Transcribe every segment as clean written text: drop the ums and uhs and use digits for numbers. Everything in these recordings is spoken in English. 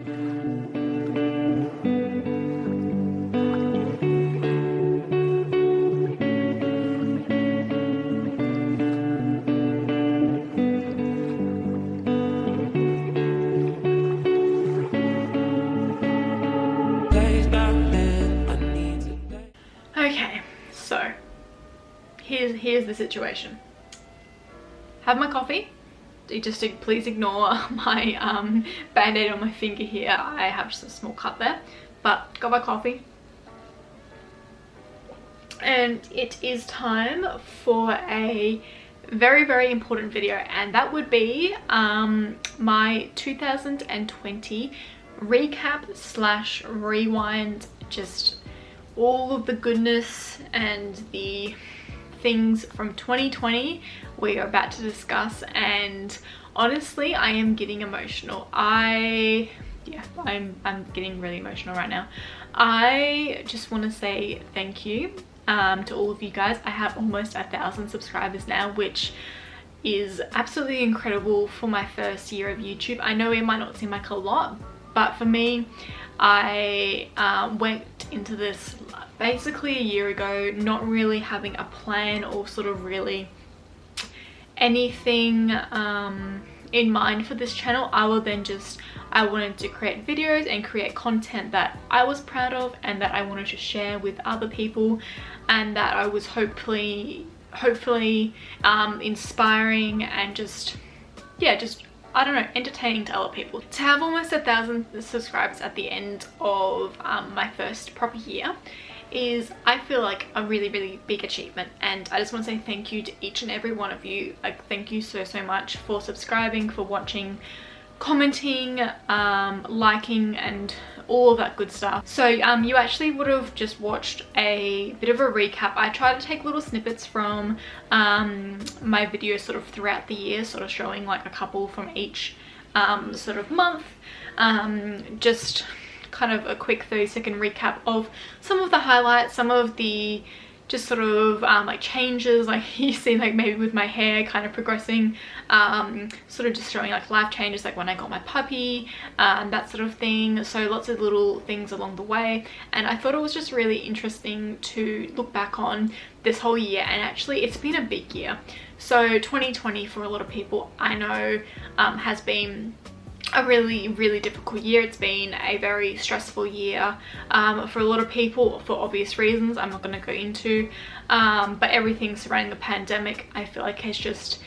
Okay, so here's the situation. Have my coffee. Just please ignore my band-aid on my finger here. I have just a small cut there, but got my coffee. And it is time for a very important video, and that would be my 2020 recap slash rewind, just all of the goodness and the things from 2020 we are about to discuss. And honestly, I am getting emotional. I'm getting really emotional right now. I just want to say thank you to all of you guys. I have almost 1,000 subscribers now, which is absolutely incredible for my first year of YouTube. I know it might not seem like a lot, but for me, I went into this basically a year ago not really having a plan or sort of really anything in mind for this channel, other than just I wanted to create videos and create content that I was proud of and that I wanted to share with other people, and that I was hopefully inspiring and just I don't know, entertaining to other people. To have almost 1,000 subscribers at the end of my first proper year is, I feel like, a really big achievement, and I just want to say thank you to each and every one of you. Like, thank you so much for subscribing, for watching, commenting, liking, and all of that good stuff. So you actually would have just watched a bit of a recap. I try to take little snippets from my videos sort of throughout the year, sort of showing like a couple from each sort of month, just kind of a quick 30-second recap of some of the highlights, some of the just sort of like changes, like you see, like maybe with my hair kind of progressing, sort of just showing like life changes, like when I got my puppy, that sort of thing. So lots of little things along the way, and I thought it was just really interesting to look back on this whole year. And actually it's been a big year. So 2020 for a lot of people, I know, has been a really difficult year. It's been a very stressful year for a lot of people, for obvious reasons I'm not going to go into, but everything surrounding the pandemic, I feel like, has just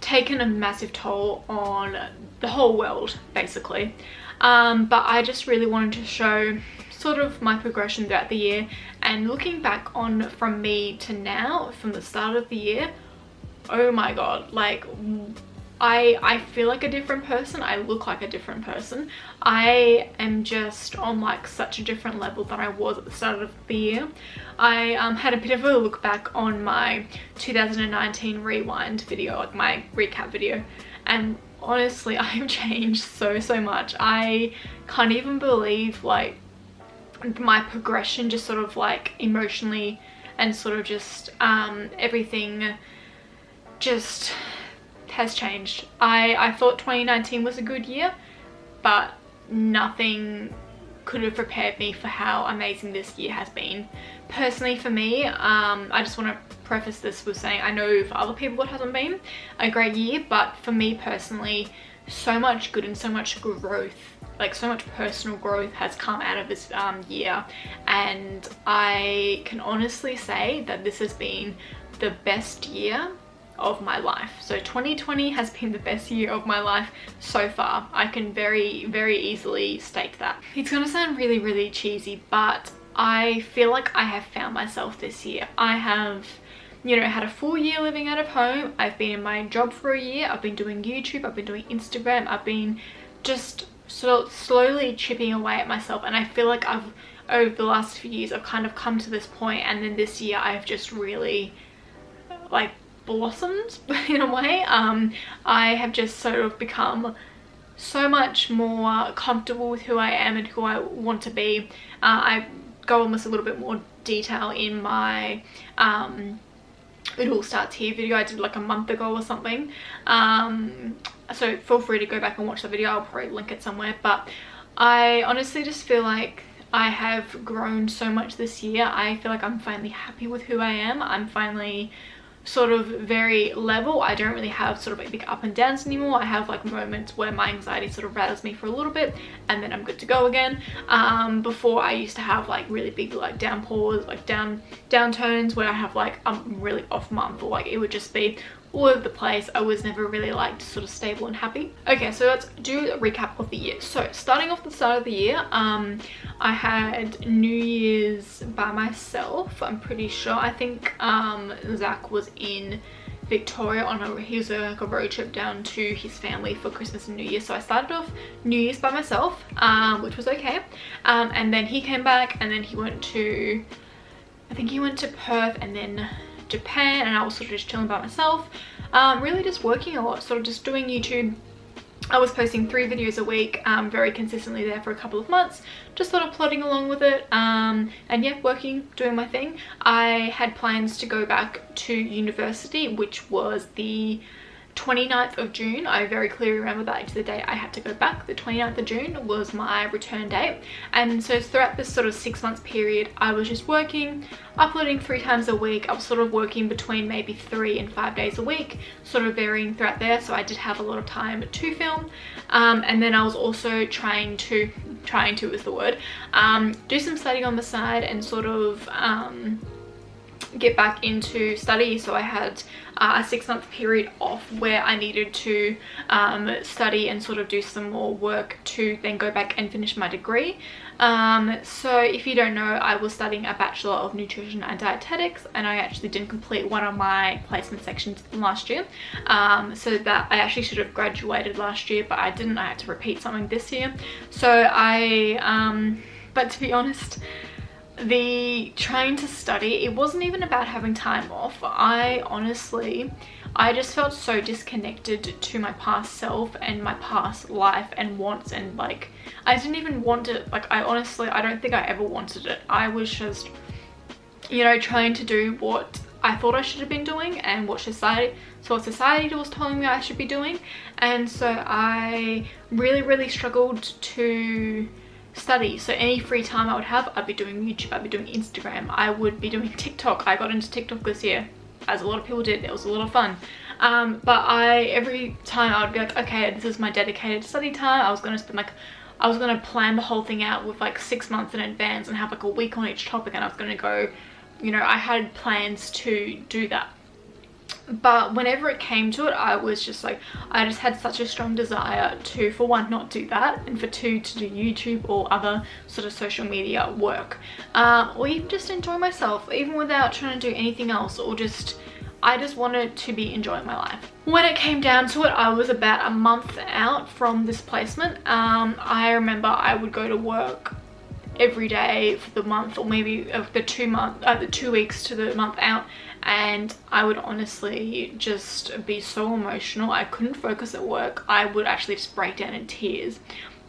taken a massive toll on the whole world, basically. But I just really wanted to show sort of my progression throughout the year, and looking back on from me to now, from the start of the year, oh my god, like I feel like a different person. I look like a different person. I am just on like such a different level than I was at the start of the year. I had a bit of a look back on my 2019 rewind video, like my recap video, and honestly I have changed so much. I can't even believe like my progression, just sort of like emotionally, and sort of just everything just has changed. I thought 2019 was a good year, but nothing could have prepared me for how amazing this year has been. Personally for me, I just want to preface this with saying I know for other people it hasn't been a great year, but for me personally, so much good and so much growth, like so much personal growth has come out of this year, and I can honestly say that this has been the best year of my life. So 2020 has been the best year of my life so far. I can very easily state that. It's gonna sound really cheesy, but I feel like I have found myself this year. I have, you know, had a full year living out of home. I've been in my job for a year. I've been doing YouTube, I've been doing Instagram, I've been just sort of slowly chipping away at myself, and I feel like I've, over the last few years, I've kind of come to this point, and then this year I've just really like blossomed in a way. I have just sort of become so much more comfortable with who I am and who I want to be. I go almost a little bit more detail in my It All Starts Here video I did like a month ago or something, so feel free to go back and watch the video. I'll probably link it somewhere. But I honestly just feel like I have grown so much this year. I feel like I'm finally happy with who I am. I'm finally sort of very level. I don't really have sort of like big up and downs anymore. I have like moments where my anxiety sort of rattles me for a little bit and then I'm good to go again. Before I used to have like really big like downpours, like downturns where I have like a really off month, or like it would just be all over the place. I was never really like sort of stable and happy. Okay, so let's do a recap of the year. So starting off the start of the year, I had New Year's by myself, I'm pretty sure. I think Zach was in Victoria on he was like a road trip down to his family for Christmas and New Year. So I started off New Year's by myself, which was okay. And then he came back and then he went to, I think he went to Perth and then Japan, and I was sort of just chilling by myself, really just working a lot, sort of just doing YouTube. I was posting 3 videos a week, very consistently there for a couple of months, just sort of plodding along with it, and yeah, working, doing my thing. I had plans to go back to university, which was the 29th of June. I very clearly remember that to the day I had to go back. The 29th of June was my return date, and so throughout this sort of 6 months period I was just working, uploading 3 times a week. I was sort of working between maybe 3 and 5 days a week, sort of varying throughout there, so I did have a lot of time to film. And then I was also trying to is the word, do some studying on the side and sort of get back into study. So I had a 6-month period off where I needed to study and sort of do some more work to then go back and finish my degree. So if you don't know, I was studying a Bachelor of Nutrition and Dietetics, and I actually didn't complete one of my placement sections last year. So that I actually should have graduated last year, but I didn't. I had to repeat something this year. So but to be honest, the trying to study, it wasn't even about having time off. I just felt so disconnected to my past self and my past life and wants, and like I didn't even want it. Like I don't think I ever wanted it. I was just, you know, trying to do what I thought I should have been doing and what society was telling me I should be doing. And so I really struggled to study. So any free time I would have, I'd be doing YouTube, I'd be doing Instagram, I would be doing TikTok. I got into TikTok this year, as a lot of people did. It was a lot of fun. But every time I would be like, okay, this is my dedicated study time. I was going to plan the whole thing out with like 6 months in advance and have like a week on each topic, and I was going to go, you know, I had plans to do that. But whenever it came to it, I was just like, I just had such a strong desire to, for one, not do that, and for 2, to do YouTube or other sort of social media work, or even just enjoy myself, even without trying to do anything else, or just, I just wanted to be enjoying my life. When it came down to it, I was about a month out from this placement. I remember I would go to work every day for the month, or maybe the 2 weeks to the month out, and I would honestly just be so emotional. I couldn't focus at work. I would actually just break down in tears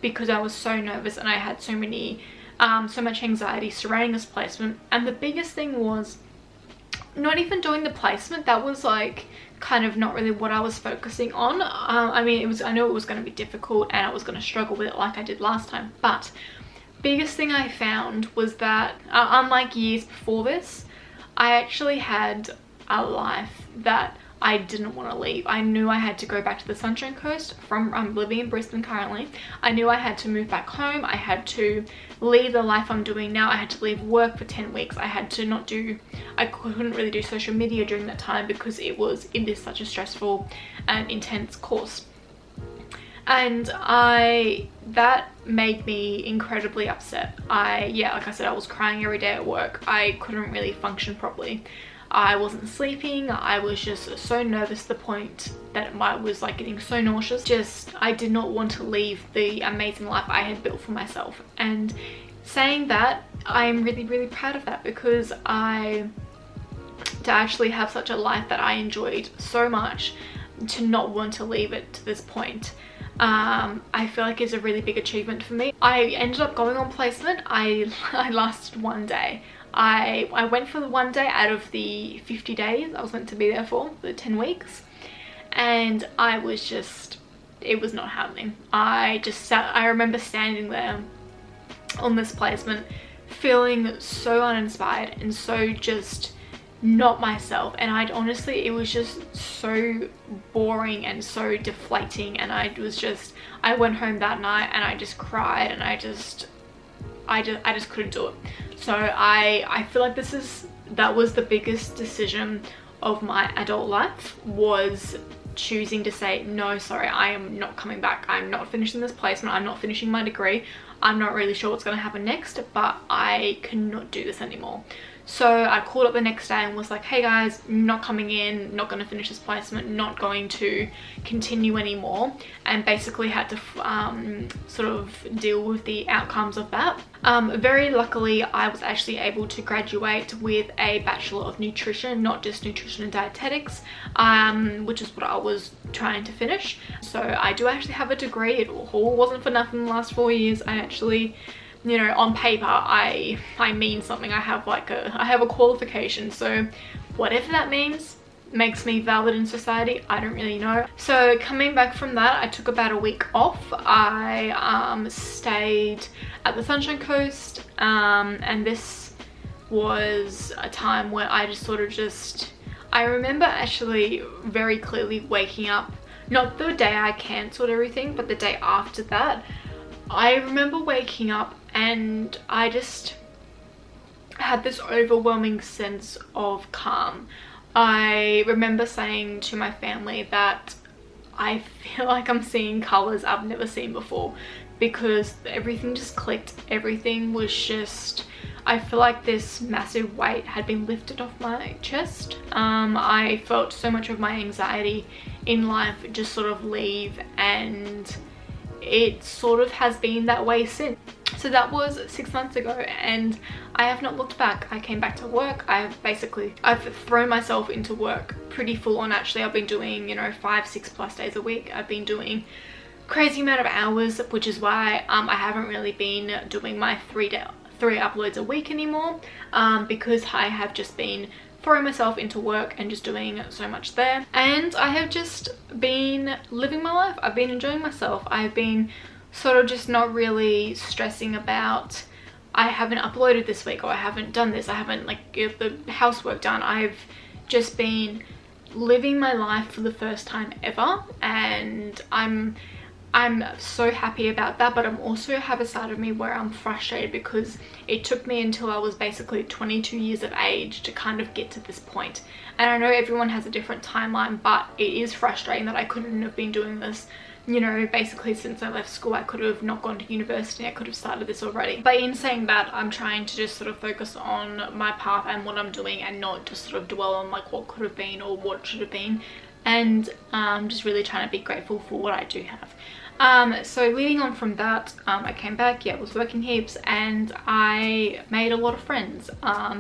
because I was so nervous, and I had so much anxiety surrounding this placement. And the biggest thing was not even doing the placement. That was like kind of not really what I was focusing on. I mean, I know it was going to be difficult and I was going to struggle with it like I did last time, but biggest thing I found was that unlike years before this, I actually had a life that I didn't want to leave. I knew I had to go back to the Sunshine Coast. I'm living in Brisbane currently. I knew I had to move back home. I had to leave the life I'm doing now. I had to leave work for 10 weeks. I couldn't really do social media during that time because it was such a stressful and intense course. And that made me incredibly upset. Like I said, I was crying every day at work. I couldn't really function properly. I wasn't sleeping. I was just so nervous to the point that I was like getting so nauseous. I did not want to leave the amazing life I had built for myself. And saying that, I'm really proud of that, because to actually have such a life that I enjoyed so much, to not want to leave it to this point, I feel like is a really big achievement for me. I ended up going on placement. I lasted 1 day. I went for the 1 day out of the 50 days I was meant to be there for, the 10 weeks. And I was just, it was not happening. I remember standing there on this placement feeling so uninspired and so just not myself, and it was just so boring and so deflating, and I went home that night and I just cried, and I just couldn't do it. So I feel like that was the biggest decision of my adult life, was choosing to say, no, sorry, I am not coming back. I'm not finishing this placement. I'm not finishing my degree. I'm not really sure what's going to happen next, but I cannot do this anymore. So I called up the next day and was like, hey guys, not coming in, not going to finish this placement, not going to continue anymore, and basically had to sort of deal with the outcomes of that. Very luckily, I was actually able to graduate with a Bachelor of Nutrition, not just Nutrition and Dietetics, which is what I was trying to finish. So I do actually have a degree. It all wasn't for nothing the last 4 years. I actually, you know, on paper, I mean something. I have a qualification, so whatever that means makes me valid in society. I don't really know. So coming back from that, I took about a week off. I stayed at the Sunshine Coast, and this was a time where I just sort of I remember actually very clearly waking up, not the day I cancelled everything, but the day after that. I remember waking up and I just had this overwhelming sense of calm. I remember saying to my family that I feel like I'm seeing colours I've never seen before, because everything just clicked. Everything was just, I feel like this massive weight had been lifted off my chest. I felt so much of my anxiety in life just sort of leave, and it sort of has been that way since. So that was 6 months ago, and I have not looked back. I came back to work. I've thrown myself into work pretty full on. Actually, I've been doing, you know, 5-6 plus days a week. I've been doing crazy amount of hours, which is why I haven't really been doing my 3 uploads a week anymore, because I have just been throwing myself into work and just doing so much there. And I have just been living my life. I've been enjoying myself. I've been sort of just not really stressing about, I haven't uploaded this week, or I haven't done this, I haven't get the housework done. I've just been living my life for the first time ever, and I'm so happy about that. But I'm also have a side of me where I'm frustrated, because it took me until I was basically 22 years of age to kind of get to this point. And I know everyone has a different timeline, but it is frustrating that I couldn't have been doing this, you know, basically since I left school. I could have not gone to university. I could have started this already. But in saying that, I'm trying to just sort of focus on my path and what I'm doing, and not just sort of dwell on like what could have been or what should have been, and just really trying to be grateful for what I do have. So leading on from that, I came back, yeah, was working heaps, and I made a lot of friends.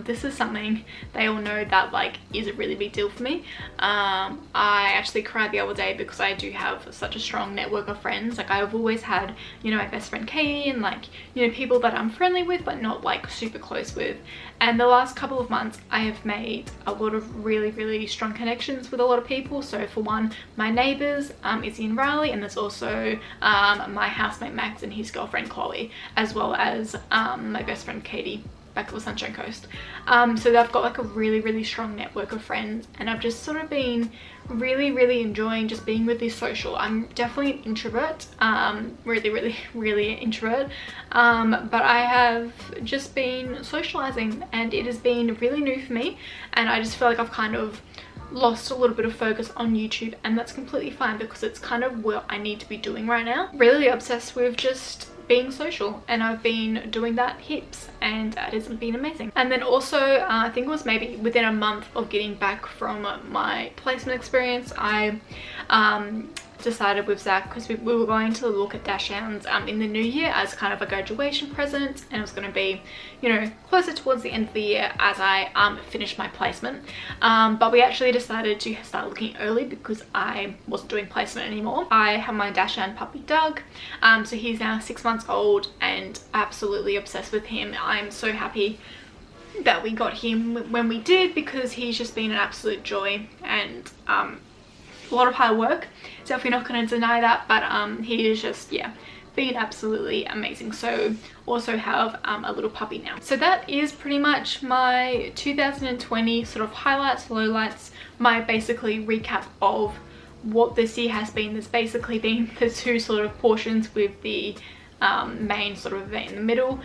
This is something they all know that like is a really big deal for me. I actually cried the other day because I do have such a strong network of friends. Like, I've always had, you know, my best friend Katie, and like, you know, people that I'm friendly with but not like super close with. And the last couple of months I have made a lot of really strong connections with a lot of people. So for one, my neighbours, Izzy and Riley, and there's also my housemate Max and his girlfriend Chloe, as well as my best friend Katie back at the Sunshine Coast. So they've got like a really strong network of friends, and I've just sort of been really enjoying just being really social. I'm definitely an introvert, really introvert, but I have just been socializing, and it has been really new for me, and I just feel like I've kind of lost a little bit of focus on YouTube, and that's completely fine, because it's kind of what I need to be doing right now. Really obsessed with just being social, and I've been doing that heaps, and it has been amazing. And then also I think it was maybe within a month of getting back from my placement experience, I decided with Zach, because we were going to look at Dashdowns in the new year as kind of a graduation present, and it was going to be, you know, closer towards the end of the year as I finished my placement. But we actually decided to start looking early because I wasn't doing placement anymore. I have my Dachshund puppy Doug, so he's now 6 months old, and absolutely obsessed with him. I'm so happy that we got him when we did, because he's just been an absolute joy, and a lot of hard work. Definitely not going to deny that, but he is just, yeah, been absolutely amazing. So also have a little puppy now. So that is pretty much my 2020 sort of highlights, lowlights, my basically recap of what this year has been. There's basically been the two sort of portions with the main sort of event in the middle,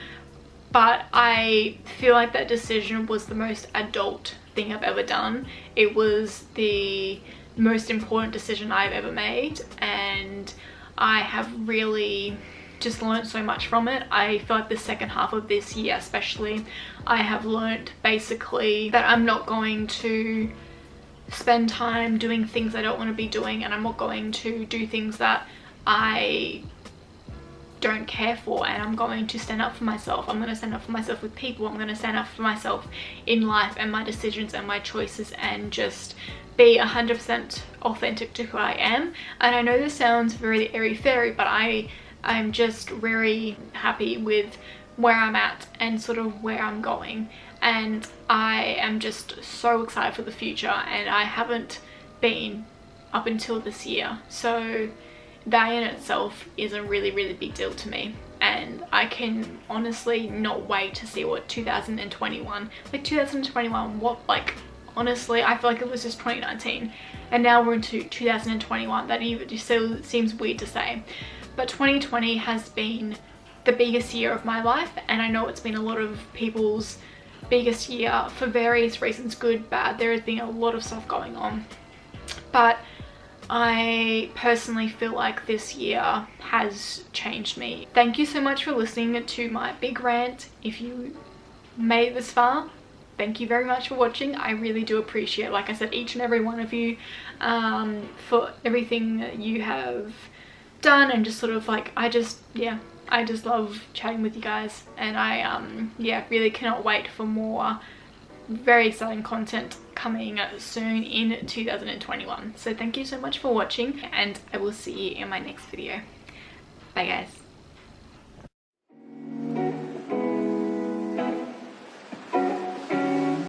but I feel like that decision was the most adult thing I've ever done. It was the most important decision I've ever made, and I have really just learned so much from it. I feel like the second half of this year especially, I have learned basically that I'm not going to spend time doing things I don't want to be doing, and I'm not going to do things that I don't care for, and I'm going to stand up for myself. I'm going to stand up for myself with people. I'm going to stand up for myself in life and my decisions and my choices, and just be 100% authentic to who I am. And I know this sounds very airy-fairy, but I'm just very happy with where I'm at and sort of where I'm going, and I am just so excited for the future, and I haven't been up until this year, so that in itself is a really big deal to me. And I can honestly not wait to see what 2021, what, like, honestly I feel like it was just 2019 and now we're into 2021. That even just still seems weird to say, but 2020 has been the biggest year of my life, and I know it's been a lot of people's biggest year for various reasons, good, bad. There has been a lot of stuff going on, but I personally feel like this year has changed me. Thank you so much for listening to my big rant. If you made it this far, thank you very much for watching. I really do appreciate, like I said, each and every one of you for everything that you have done, and just sort of like, I just love chatting with you guys, and I really cannot wait for more very exciting content coming soon in 2021. So thank you so much for watching, and I will see you in my next video. Bye guys.